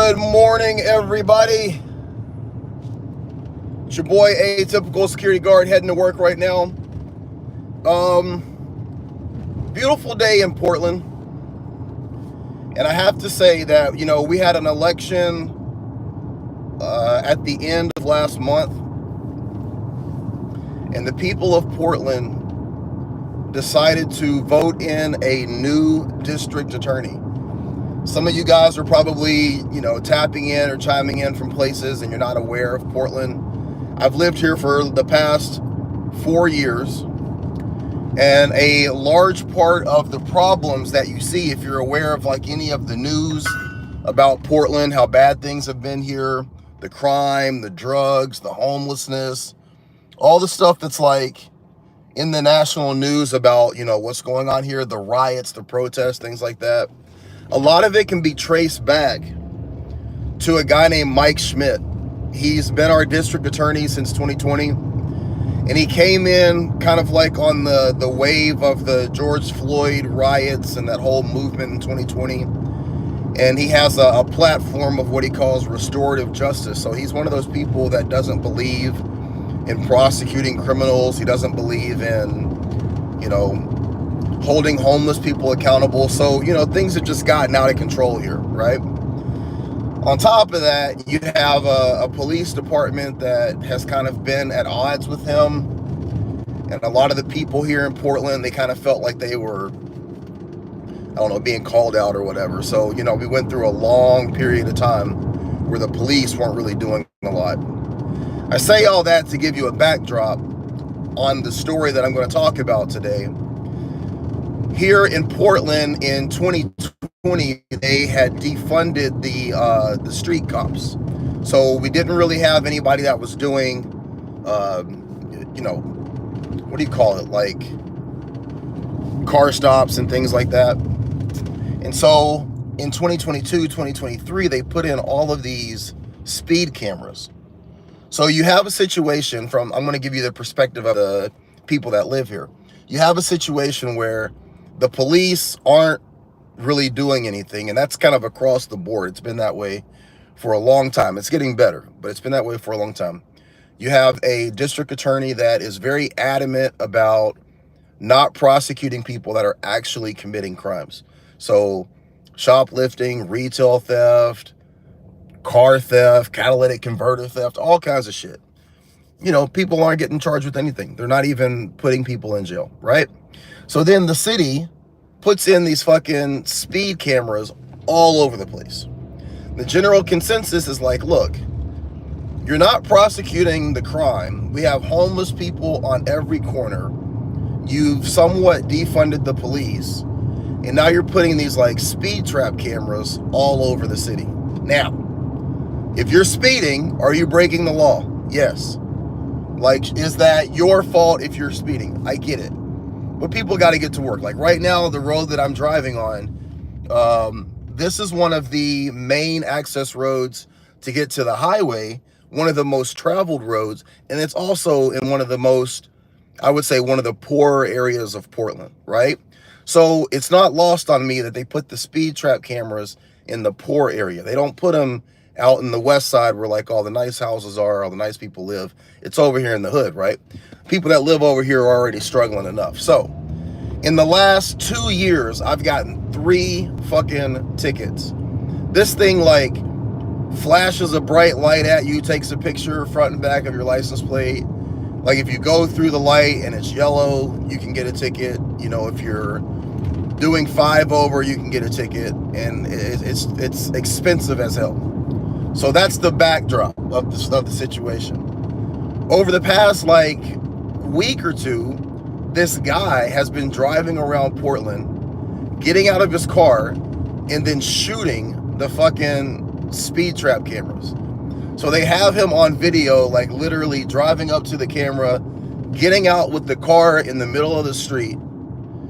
Good morning, everybody. It's your boy, Atypical Security Guard, heading to work right now. Beautiful day in Portland. And I have to say that, we had an election at the end of last month. And the people of Portland decided to vote in a new district attorney. Some of you guys are probably, tapping in or chiming in from places and you're not aware of Portland. I've lived here for the past 4 years. And a large part of the problems that you see, if you're aware of like any of the news about Portland, how bad things have been here, the crime, the drugs, the homelessness, all the stuff that's like in the national news about, what's going on here, the riots, the protests, things like that. A lot of it can be traced back to a guy named Mike Schmidt. He's been our district attorney since 2020. And he came in kind of like on the wave of the George Floyd riots and that whole movement in 2020. And he has a platform of what he calls restorative justice. So he's one of those people that doesn't believe in prosecuting criminals. He doesn't believe in, holding homeless people accountable. So, things have just gotten out of control here, right? On top of that, you have a police department that has kind of been at odds with him. And a lot of the people here in Portland, they kind of felt like they were, being called out or whatever. So, we went through a long period of time where the police weren't really doing a lot. I say all that to give you a backdrop on the story that I'm going to talk about today. Here in Portland in 2020, they had defunded the street cops. So we didn't really have anybody that was doing, what do you call it? Like car stops and things like that. And so in 2022, 2023, they put in all of these speed cameras. So you have a situation I'm going to give you the perspective of the people that live here. You have a situation where the police aren't really doing anything, and that's kind of across the board. It's been that way for a long time. It's getting better, but it's been that way for a long time. You have a district attorney that is very adamant about not prosecuting people that are actually committing crimes. So shoplifting, retail theft, car theft, catalytic converter theft, all kinds of shit. People aren't getting charged with anything. They're not even putting people in jail, right? So then the city puts in these fucking speed cameras all over the place. The general consensus is like, look, you're not prosecuting the crime. We have homeless people on every corner. You've somewhat defunded the police. And now you're putting these like speed trap cameras all over the city. Now, if you're speeding, are you breaking the law? Yes. Like, is that your fault if you're speeding? I get it. But people got to get to work. Like right now, the road that I'm driving on, this is one of the main access roads to get to the highway, one of the most traveled roads. And it's also in one of the most, I would say, one of the poorer areas of Portland, right? So it's not lost on me that they put the speed trap cameras in the poor area. They don't put them out in the west side where like all the nice houses are, all the nice people live. It's over here in the hood, right? People that live over here are already struggling enough. So in the last 2 years, I've gotten 3 fucking tickets. This thing like flashes a bright light at you, takes a picture front and back of your license plate. Like if you go through the light and it's yellow, you can get a ticket. If you're doing 5 over, you can get a ticket, and it's expensive as hell. So that's the backdrop of the situation. Over the past like week or two, this guy has been driving around Portland, getting out of his car, and then shooting the fucking speed trap cameras. So they have him on video, like literally driving up to the camera, getting out with the car in the middle of the street,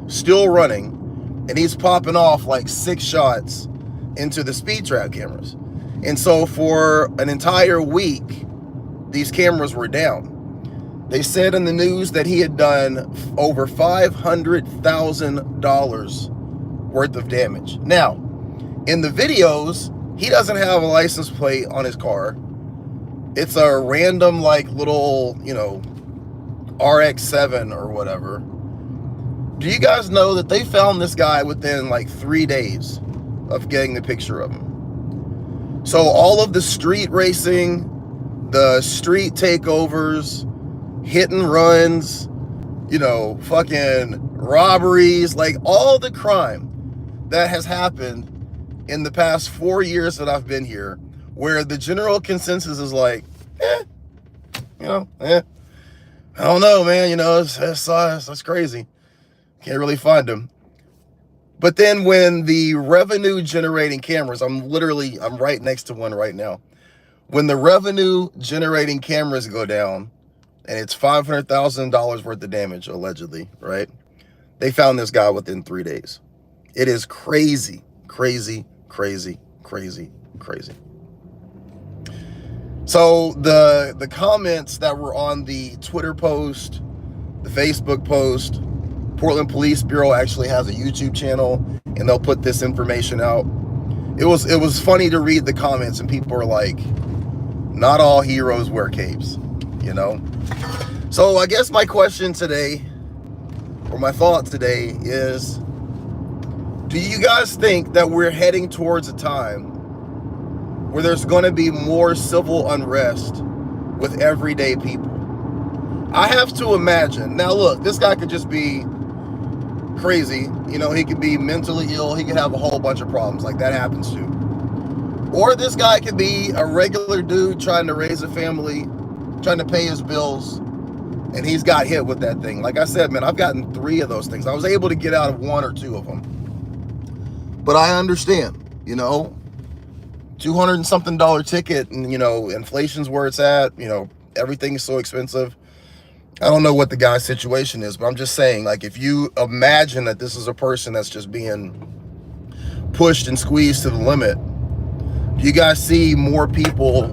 still running, and he's popping off like 6 shots into the speed trap cameras. And so for an entire week, these cameras were down. They said in the news that he had done over $500,000 worth of damage. Now, in the videos, He doesn't have a license plate on his car. It's a random, like, little, you know, RX-7 or whatever. Do you guys know that they found this guy within like 3 days of getting the picture of him? So all of the street racing, the street takeovers, hit and runs, you know, fucking robberies, like all the crime that has happened in the past 4 years that I've been here, where the general consensus is like, I don't know, man, you know, that's crazy. Can't really find them. But then when the revenue generating cameras, I'm right next to one right now. When the revenue generating cameras go down, and it's $500,000 worth of damage, allegedly, right? They found this guy within 3 days. It is crazy, crazy, crazy, crazy, crazy. So the comments that were on the Twitter post, the Facebook post, Portland Police Bureau actually has a YouTube channel, and they'll put this information out. It was funny to read the comments, and people are like, not all heroes wear capes, you know? So I guess my question today, or my thought today, is, do you guys think that we're heading towards a time where there's going to be more civil unrest with everyday people? I have to imagine. Now look, this guy could just be crazy, you know, he could be mentally ill, he could have a whole bunch of problems, like that happens too. Or this guy could be a regular dude trying to raise a family, trying to pay his bills, and he's got hit with that thing. Like I said, man, I've gotten 3 of those things. I was able to get out of 1 or 2 of them. But I understand, you know, $200 and something ticket, and, you know, inflation's where it's at, you know, everything is so expensive. I don't know what the guy's situation is, but I'm just saying, like, if you imagine that this is a person that's just being pushed and squeezed to the limit, do you guys see more people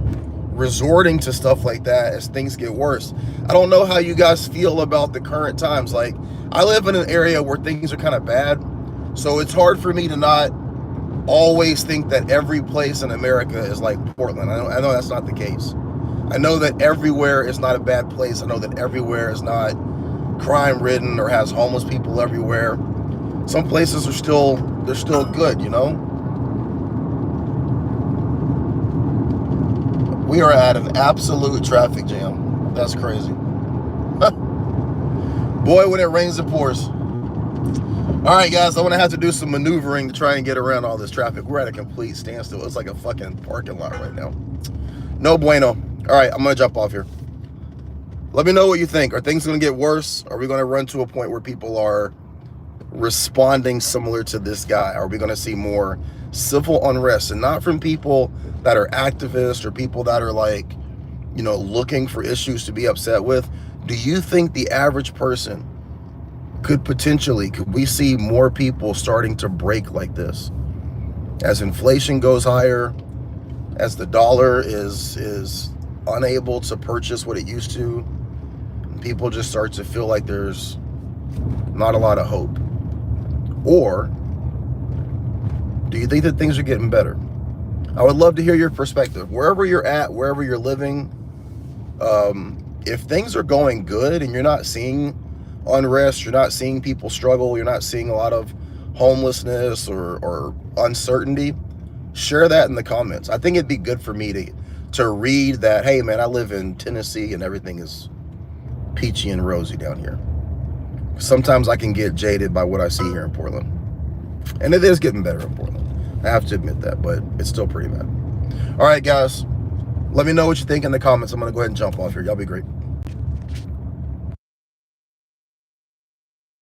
resorting to stuff like that as things get worse? I don't know how you guys feel about the current times. Like, I live in an area where things are kind of bad, so it's hard for me to not always think that every place in America is like Portland. I know that's not the case. I know that everywhere is not a bad place. I know that everywhere is not crime-ridden or has homeless people everywhere. Some places they're still good, you know? We are at an absolute traffic jam. That's crazy. Boy, when it rains, it pours. All right, guys, I'm going to have to do some maneuvering to try and get around all this traffic. We're at a complete standstill. It's like a fucking parking lot right now. No bueno. All right, I'm going to jump off here. Let me know what you think. Are things going to get worse? Are we going to run to a point where people are responding similar to this guy? Are we going to see more civil unrest? And not from people that are activists or people that are, like, you know, looking for issues to be upset with. Do you think the average person could we see more people starting to break like this? As inflation goes higher, as the dollar is unable to purchase what it used to, people just start to feel like there's not a lot of hope. Or do you think that things are getting better? I would love to hear your perspective. Wherever you're at, wherever you're living, if things are going good and you're not seeing unrest, you're not seeing people struggle, you're not seeing a lot of homelessness or uncertainty, share that in the comments. I think it'd be good for me to read that, hey man, I live in Tennessee and everything is peachy and rosy down here. Sometimes I can get jaded by what I see here in Portland. And it is getting better in Portland. I have to admit that, but it's still pretty bad. All right, guys, let me know what you think in the comments. I'm going to go ahead and jump off here. Y'all be great.